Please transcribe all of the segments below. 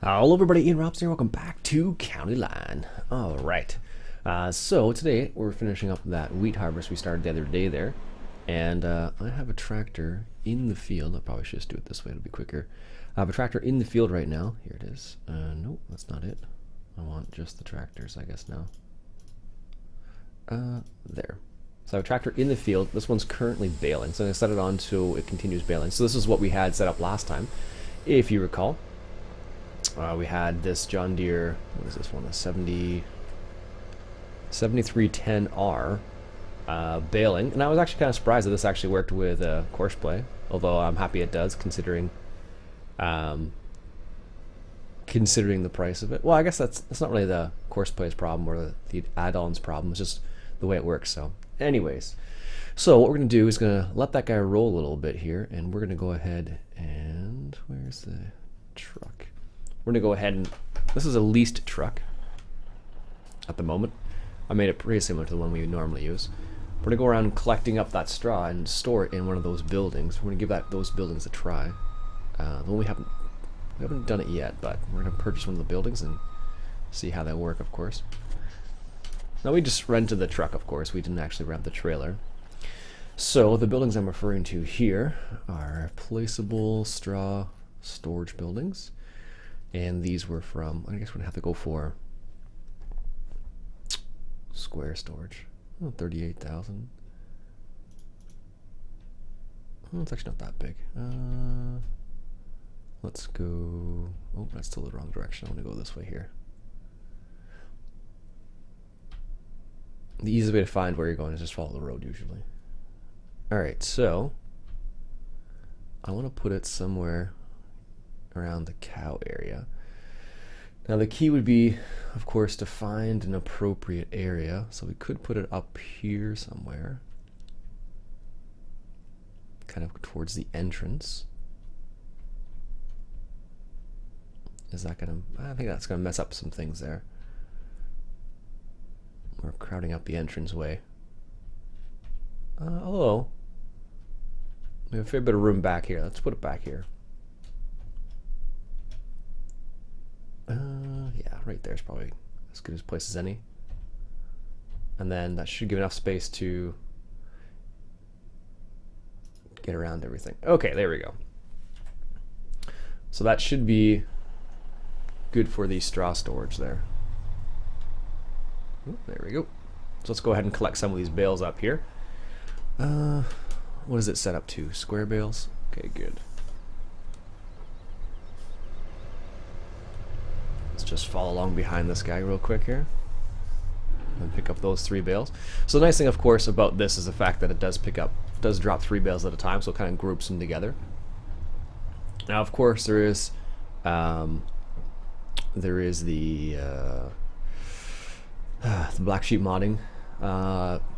Hello everybody, Iain, Robson here. Welcome back to County Line. Alright, so today we're finishing up that wheat harvest we started the other day there. And I have a tractor in the field. I probably should just do it this way, it'll be quicker. I have a tractor in the field right now. Here it is. Nope, that's not it. I want just the tractors, I guess now. There. So I have a tractor in the field. This one's currently baling, so I'm going to set it on so it continues baling. So this is what we had set up last time, if you recall. We had this John Deere, what is this one, a 7310R baling, and I was actually kind of surprised that this actually worked with Courseplay, although I'm happy it does, considering the price of it. Well, I guess that's not really the Courseplay's problem or the add-ons problem, it's just the way it works. So anyways, so what we're going to do is going to let that guy roll a little bit here, and we're going to go ahead and, where's the truck? We're going to go ahead and, this is a leased truck at the moment. I made it pretty similar to the one we normally use. We're going to go around collecting up that straw and store it in one of those buildings. We're going to give those buildings a try. We haven't done it yet, but we're going to purchase one of the buildings and see how they work, of course. Now we just rented the truck, of course. We didn't actually rent the trailer. So the buildings I'm referring to here are placeable straw storage buildings. And these were from, I guess we're going to have to go for square storage. Oh, 38,000. Oh, it's actually not that big. Let's go, oh, that's still the wrong direction. I want to go this way here. The easiest way to find where you're going is just follow the road usually. Alright, so I want to put it somewhere around the cow area. Now the key would be, of course, to find an appropriate area. So we could put it up here somewhere, kind of towards the entrance. Is that gonna, I think that's gonna mess up some things there. We're crowding up the entrance way. Although we have a fair bit of room back here. Let's put it back here. Yeah, right there is probably as good a place as any. And then that should give enough space to get around everything. Okay, there we go. So that should be good for the straw storage there. Ooh, there we go. So let's go ahead and collect some of these bales up here. What is it set up to? Square bales? Okay, good. Just follow along behind this guy real quick here and pick up those 3 bales. So the nice thing, of course, about this is the fact that it does drop 3 bales at a time, so it kind of groups them together. Now, of course, there is the black sheep modding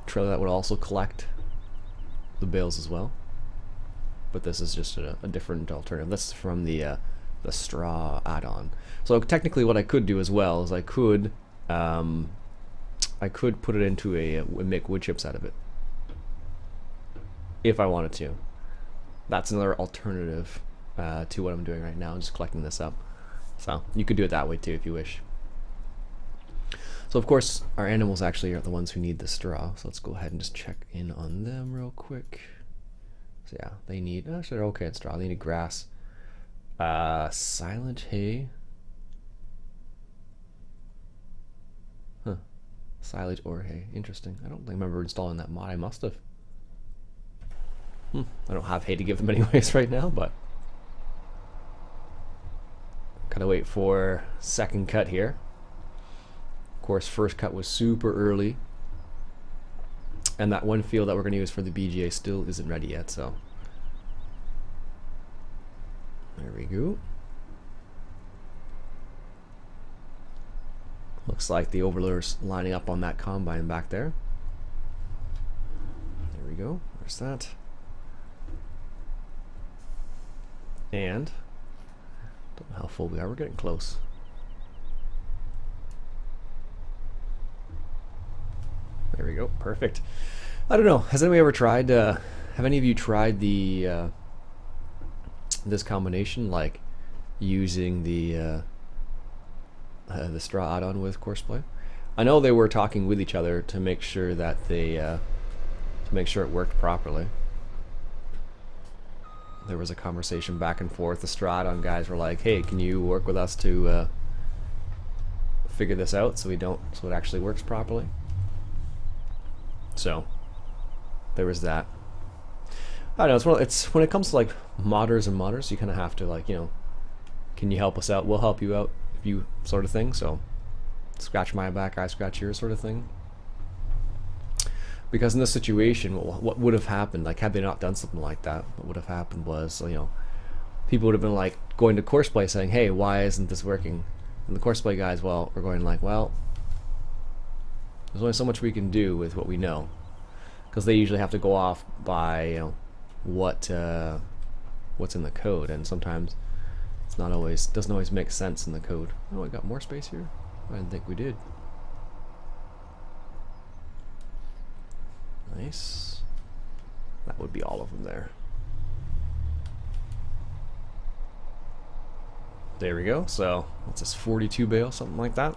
trailer that would also collect the bales as well, but this is just a different alternative. This is from the straw add-on. So technically what I could do as well is I could put it into make wood chips out of it if I wanted to. That's another alternative to what I'm doing right now. I'm just collecting this up. So you could do it that way too if you wish. So of course our animals actually are the ones who need the straw. So let's go ahead and just check in on them real quick. So yeah, they need, actually they're okay at straw. They need grass. Silage hay. Huh. Silage or hay. Interesting. I don't remember installing that mod. I must have. I don't have hay to give them anyways right now, but gotta wait for second cut here. Of course, first cut was super early, and that one field that we're gonna use for the BGA still isn't ready yet, so there we go. Looks like the overloader's lining up on that combine back there. There we go. There's that. And don't know how full we are. We're getting close. There we go. Perfect. I don't know. Has anybody ever tried? Have any of you tried the this combination, like using the the straw add-on with Courseplay. I know they were talking with each other to make sure that they to make sure it worked properly. There was a conversation back and forth. The straw add-on guys were like, "Hey, can you work with us to figure this out so it actually works properly?" So there was that. I don't know. It's when it comes to like modders and modders, you kind of have to like, you know, can you help us out? We'll help you out, if you sort of thing. So scratch my back, I scratch yours, sort of thing. Because in this situation, what would have happened? Like, had they not done something like that, what would have happened was, you know, people would have been like going to Courseplay saying, "Hey, why isn't this working?" And the Courseplay guys, well, we're going like, well, there's only so much we can do with what we know, because they usually have to go off by, you know, what's in the code, and sometimes it's not always, doesn't always make sense in the code. Oh, we got more space here? I didn't think we did. Nice. That would be all of them there. There we go. So what's this, 42 bale, something like that.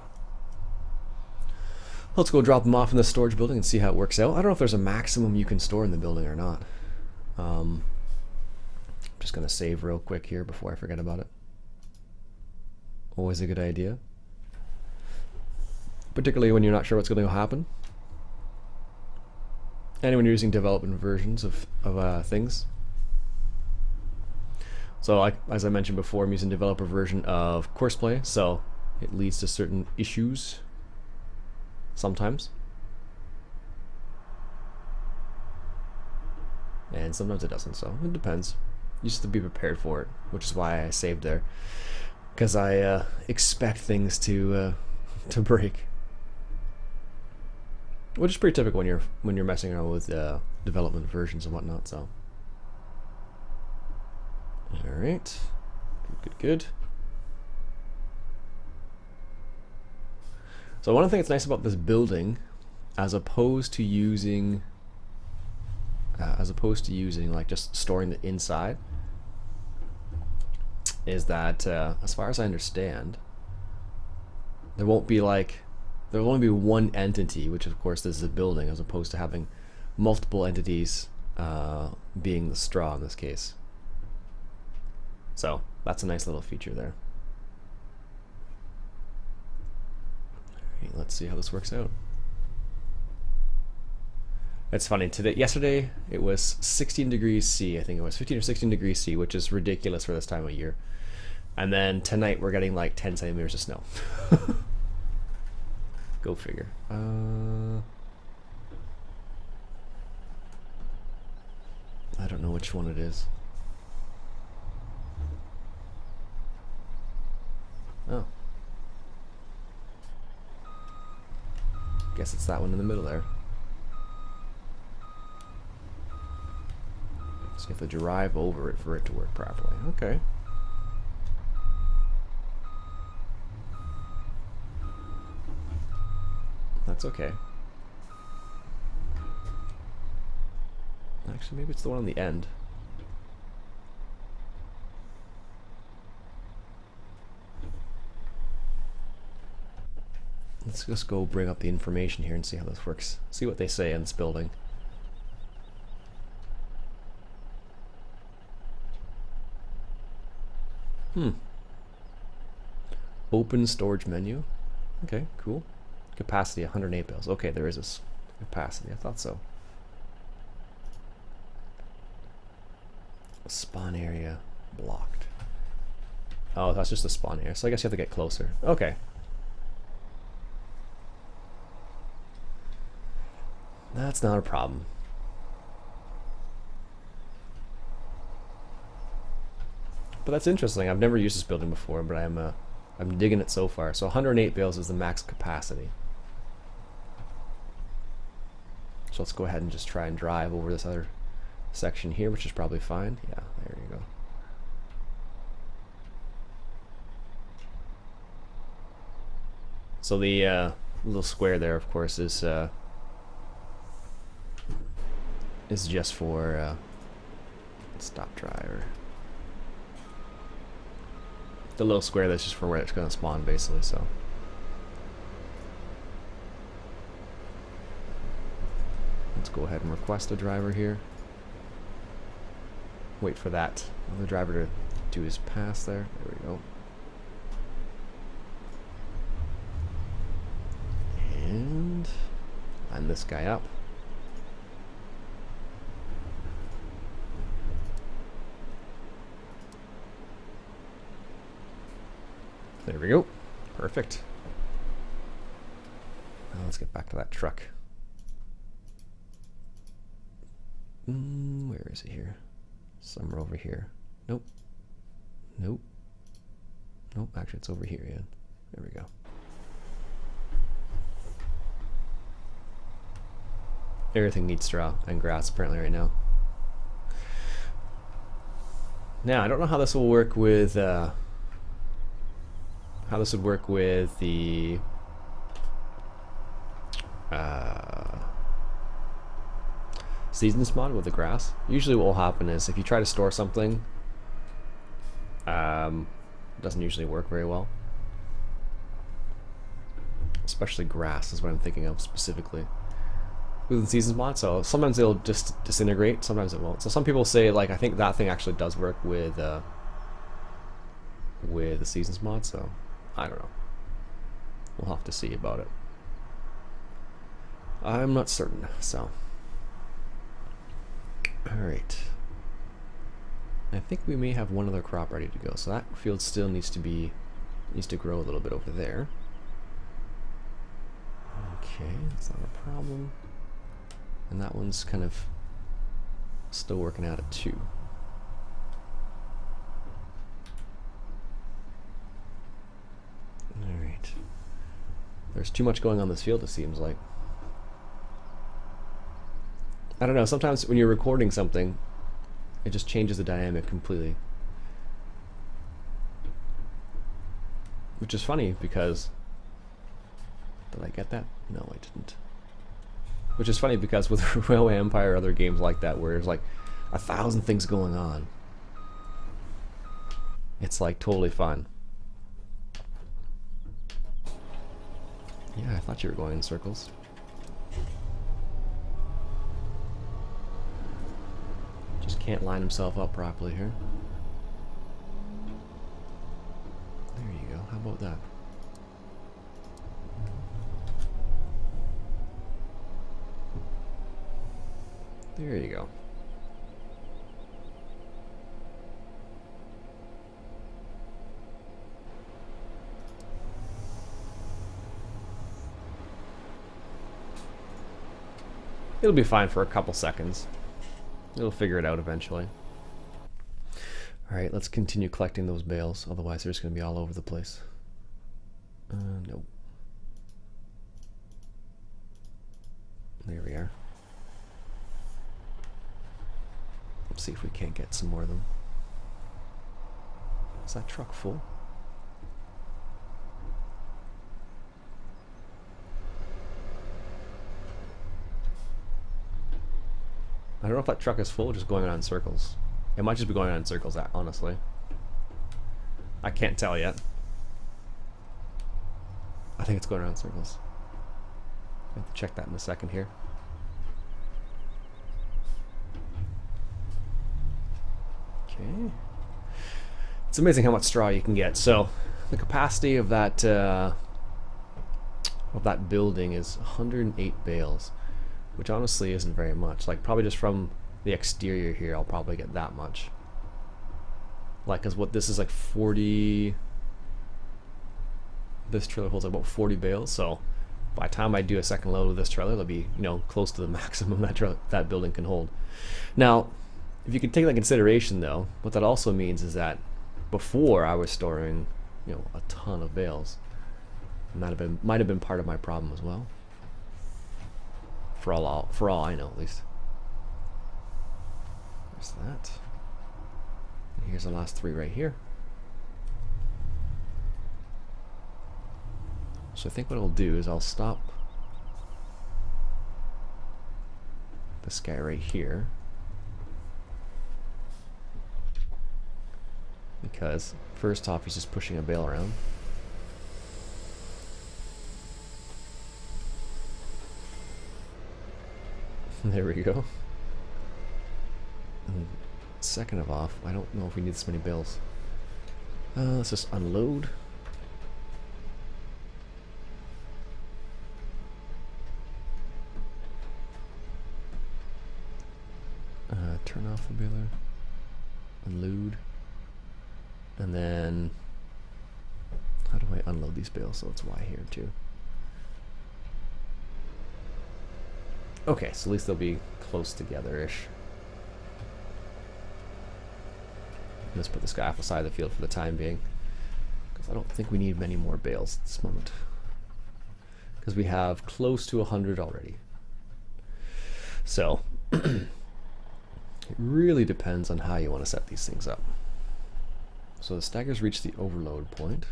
Let's go drop them off in the storage building and see how it works out. I don't know if there's a maximum you can store in the building or not. I'm just gonna save real quick here before I forget about it. Always a good idea, particularly when you're not sure what's going to happen. And when you're using development versions of things. So as I mentioned before, I'm using developer version of Courseplay, so it leads to certain issues sometimes. And sometimes it doesn't, so it depends. You just have to be prepared for it, which is why I saved there. Because I expect things to break. Which is pretty typical when you're messing around with development versions and whatnot. So, all right, good. So one thing that's nice about this building, as opposed to using like just storing the inside, is that as far as I understand, there won't be like. There will only be one entity, which of course this is a building, as opposed to having multiple entities being the straw in this case. So that's a nice little feature there. Alright, let's see how this works out. It's funny, yesterday it was 16 degrees C, I think it was 15 or 16 degrees C, which is ridiculous for this time of year. And then tonight we're getting like 10 centimeters of snow. Go figure. I don't know which one it is. Oh. Guess it's that one in the middle there. So you have to drive over it for it to work properly. Okay. That's okay. Actually, maybe it's the one on the end. Let's just go bring up the information here and see how this works. See what they say in this building. Open storage menu. Okay, cool. Capacity 108 bales. Okay, there is this capacity. I thought so. Spawn area blocked. Oh, that's just the spawn area. So I guess you have to get closer. Okay. That's not a problem. But that's interesting. I've never used this building before, but I'm digging it so far. So 108 bales is the max capacity. So let's go ahead and just try and drive over this other section here, which is probably fine. Yeah, there you go. So the little square there, of course, is just for stop driver. The little square that's just for where it's going to spawn, basically. So go ahead and request a driver here. Wait for that other driver to do his pass there. There we go. And line this guy up. There we go. Perfect. Now let's get back to that truck. Where is it here? Somewhere over here. Nope. Nope. Nope, actually it's over here, yeah. There we go. Everything needs straw and grass apparently right now. Now, I don't know how this will work with how this would work with the seasons mod with the grass. Usually what will happen is if you try to store something, it doesn't usually work very well. Especially grass is what I'm thinking of specifically with the seasons mod. So sometimes it'll just disintegrate, sometimes it won't. So some people say, like, I think that thing actually does work with the seasons mod, so I don't know. We'll have to see about it. I'm not certain, so. Alright. I think we may have one other crop ready to go, so that field still needs to grow a little bit over there. Okay, that's not a problem. And that one's kind of still working out at 2. Alright. There's too much going on this field, it seems like. I don't know, sometimes when you're recording something, it just changes the dynamic completely. Which is funny because... Did I get that? No, I didn't. Which is funny because with Railway Empire or other games like that where there's like 1,000 things going on, it's like totally fun. Yeah, I thought you were going in circles. Just can't line himself up properly here. There you go. How about that? There you go. It'll be fine for a couple seconds. It'll figure it out eventually. Alright, let's continue collecting those bales, otherwise they're just going to be all over the place. Nope. There we are. Let's see if we can't get some more of them. Is that truck full? I don't know if that truck is full or just going around in circles. It might just be going around in circles, honestly. I can't tell yet. I think it's going around in circles. I have to check that in a second here. Okay. It's amazing how much straw you can get. So the capacity of that building is 108 bales, which honestly isn't very much. Like probably just from the exterior here, I'll probably get that much. Like, cause what this is like 40. This trailer holds about 40 bales, so by the time I do a second load with this trailer, it'll be, you know, close to the maximum that building can hold. Now, if you can take that into consideration, though, what that also means is that before I was storing, you know, a ton of bales. Might have been part of my problem as well. For all I know, at least. There's that. And here's the last 3 right here. So I think what I'll do is I'll stop this guy right here, because first off he's just pushing a bale around. There we go. And second of off, I don't know if we need this many bales. Let's just unload. Turn off the baler. Unload. And then, how do I unload these bales? So it's Y here too. Okay, so at least they'll be close together-ish. Let's put this guy off the side of the field for the time being, because I don't think we need many more bales at this moment, because we have close to 100 already. So it really depends on how you want to set these things up. So the staggers reach the overload point.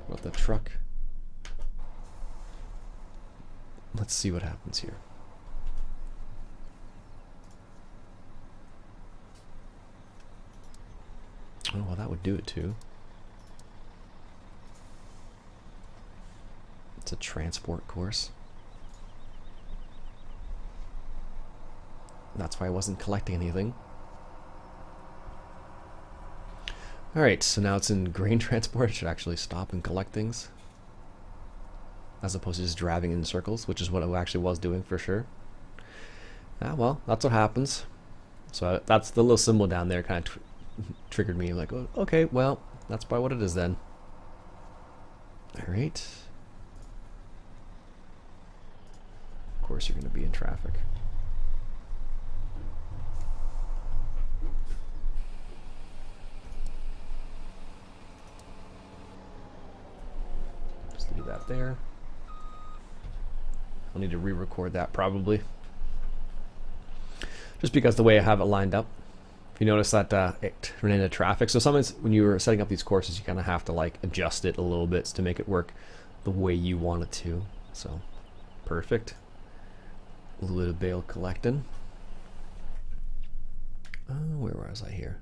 What about the truck? Let's see what happens here. Oh, well, that would do it too. It's a transport course. That's why I wasn't collecting anything. Alright, so now it's in grain transport. It should actually stop and collect things, as opposed to just driving in circles, which is what I actually was doing for sure. Ah, well, that's what happens. So that's the little symbol down there kind of triggered me, like, oh, okay, well, that's probably what it is then. Alright. Of course you're going to be in traffic. Just leave that there. I'll need to re-record that probably, just because the way I have it lined up. If you notice that it ran into traffic, so sometimes when you're setting up these courses, you kind of have to like adjust it a little bit to make it work the way you want it to. So perfect. A little bit of bale collecting. Where was I here?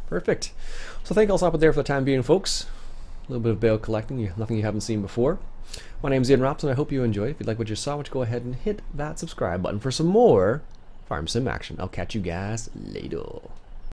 Perfect. So I think I'll stop it there for the time being, folks. A little bit of bale collecting, nothing you haven't seen before. My name is Iain Robson. I hope you enjoyed. If you like what you saw, go ahead and hit that subscribe button for some more Farm Sim action. I'll catch you guys later.